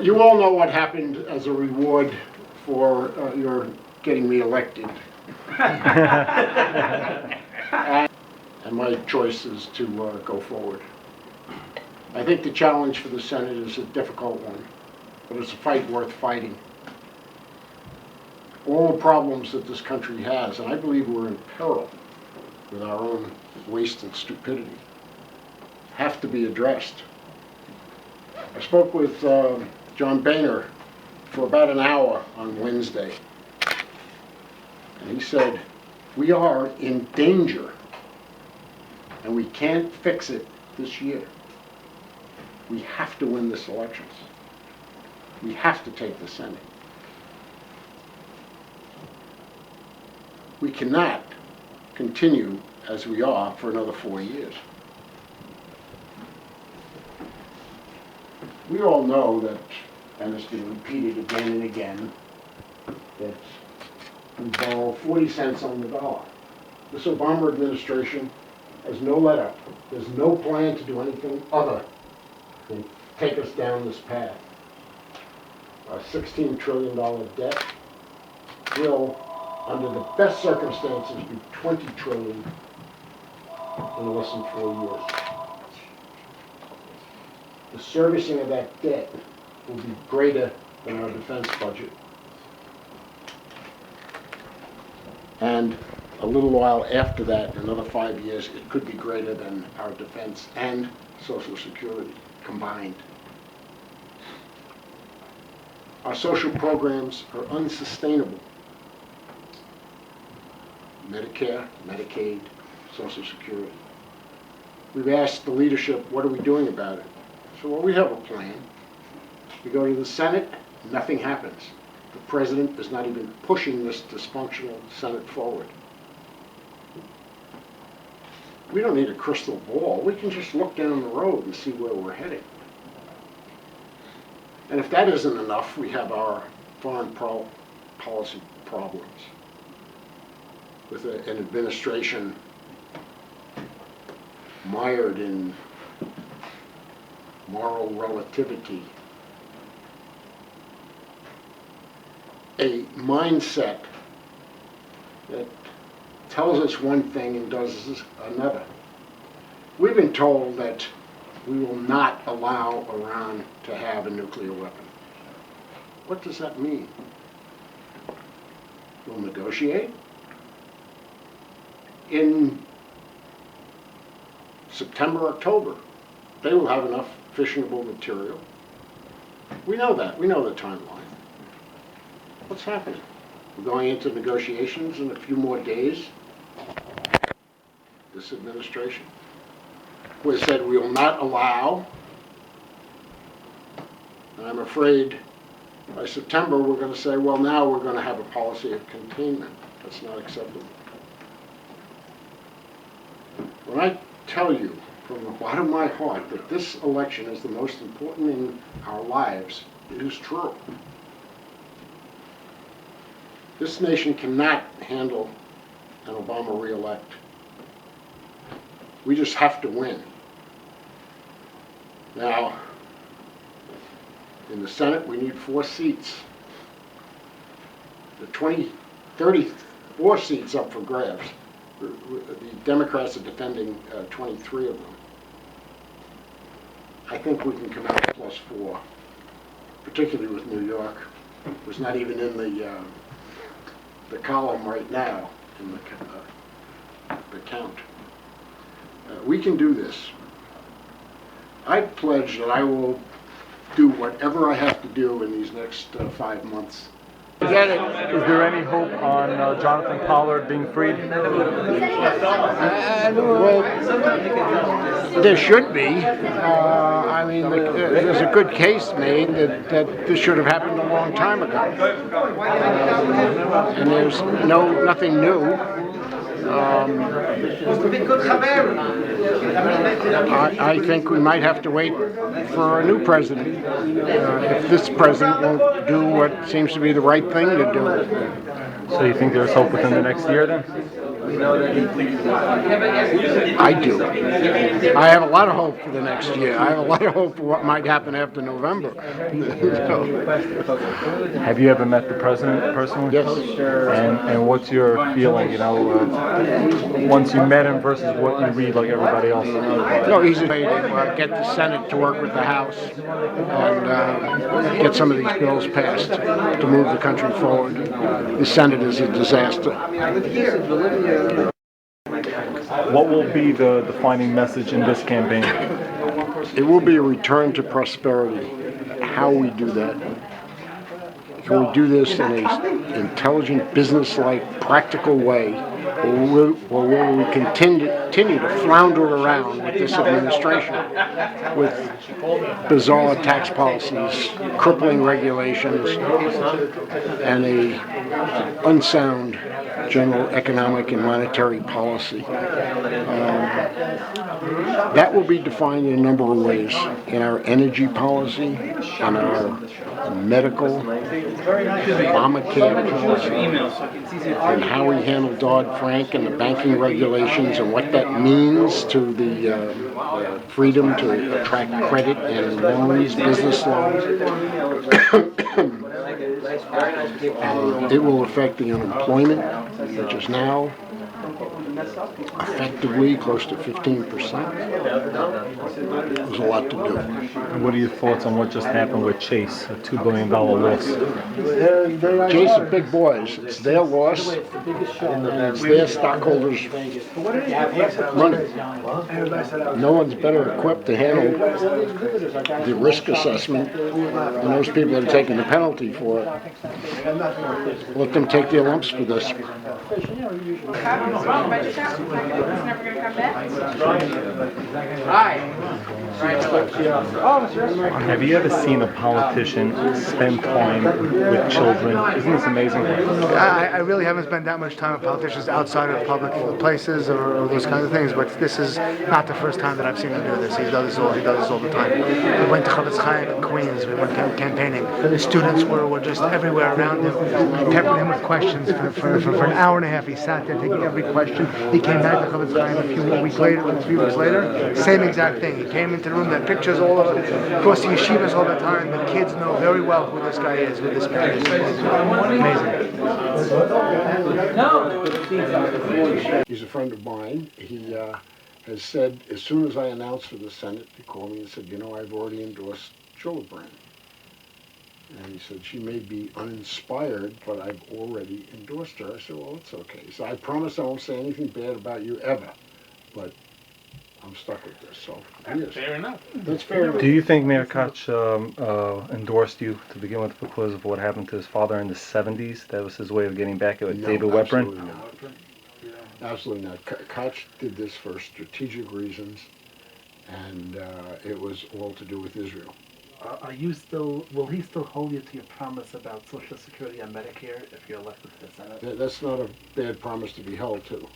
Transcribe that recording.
You all know what happened as a reward for your getting me elected. And my choice is to go forward. I think the challenge for the Senate is a difficult one, but it's a fight worth fighting. All the problems that this country has, and I believe we're in peril with our own waste and stupidity, have to be addressed. I spoke with John Boehner for about an hour on Wednesday, and he said, we are in danger, and we can't fix it this year. We have to win this election. We have to take the Senate. We cannot continue as we are for another 4 years. We all know that, and it's been repeated again and again, that we borrow 40 cents on the dollar. This Obama administration has no let-up. There's no plan to do anything other than take us down this path. Our $16 trillion debt will, under the best circumstances, be $20 trillion in less than 4 years. The servicing of that debt will be greater than our defense budget. And a little while after that, another 5 years, it could be greater than our defense and Social Security combined. Our social programs are unsustainable. Medicare, Medicaid, Social Security. We've asked the leadership, what are we doing about it? So, well, we have a plan. We go to the Senate, nothing happens. The president is not even pushing this dysfunctional Senate forward. We don't need a crystal ball. We can just look down the road and see where we're heading. And if that isn't enough, we have our foreign policy problems with an administration mired in moral relativity, a mindset that tells us one thing and does another. We've been told that we will not allow Iran to have a nuclear weapon. What does that mean? We'll negotiate. In September, October, they will have enough fissionable material. We know that. We know the timeline. What's happening? We're going into negotiations in a few more days. This administration, who has said we will not allow, and I'm afraid by September we're going to say, well, now we're going to have a policy of containment. That's not acceptable. When I tell you from the bottom of my heart that this election is the most important in our lives, it is true. This nation cannot handle an Obama re-elect. We just have to win. Now, in the Senate, we need 4 seats. The 34 seats up for grabs. The Democrats are defending 23 of them. I think we can come out +4, particularly with New York. It's not even in the column right now in the count. We can do this. I pledge that I will do whatever I have to do in these next 5 months. Is there any hope on Jonathan Pollard being freed? Well, there should be. I mean, there's a good case made that this should have happened a long time ago. And there's nothing new. I think we might have to wait for a new president if this president won't do what seems to be the right thing to do. So you think there's hope within the next year then? I do. I have a lot of hope for the next year. I have a lot of hope for what might happen after November. Have you ever met the president personally? Yes. And what's your feeling, once you met him versus what you read like everybody else? No, he's a way to get the Senate to work with the House and get some of these bills passed to move the country forward. The Senate is a disaster. What will be the defining message in this campaign? It will be a return to prosperity. How we do that. Can we do this in an intelligent, business-like, practical way, or will we continue to flounder around with this administration, with bizarre tax policies, crippling regulations, and a unsound general economic and monetary policy? That will be defined in a number of ways, in our energy policy, in our medical, Obamacare policy, and how we handle Dodd-Frank and the banking regulations and what that means to the freedom to attract credit and loans, business loans. It will affect the unemployment, which is now effectively close to 15%. There's a lot to do. What are your thoughts on what just happened with Chase, a $2 billion loss? Chase are big boys. It's their loss, and it's their stockholders running. No one's better equipped to handle the risk assessment than those people that are taking the penalty for it. Let them take their lumps for this. Have you ever seen a politician spend time with children? Isn't this amazing? I really haven't spent that much time with politicians outside of public places or those kinds of things, but this is not the first time that I've seen him do this. He does this all the time. We went to Chavetz Chaim in Queens. We went campaigning. The students were just everywhere around him, peppering him with questions for an hour and a half. He sat there taking every question. He came back to Chavetz Chaim a few weeks later, same exact thing. He came into the room, there are pictures all over, across the yeshivas all the time. The kids know very well who this guy is, who this man is. Amazing. He's a friend of mine. He has said, as soon as I announced for the Senate, he called me and said, I've already endorsed Gillibrand. And he said, she may be uninspired, but I've already endorsed her. I said, well, it's okay. So I promise I won't say anything bad about you ever, but I'm stuck with this. So yes. Fair enough. That's fair enough. Do you think Mayor Koch endorsed you to begin with because of what happened to his father in the 70s? That was his way of getting back at David Weprin? Absolutely not. Absolutely not. Koch did this for strategic reasons, and it was all to do with Israel. Will he still hold you to your promise about Social Security and Medicare if you're elected to the Senate? That's not a bad promise to be held to.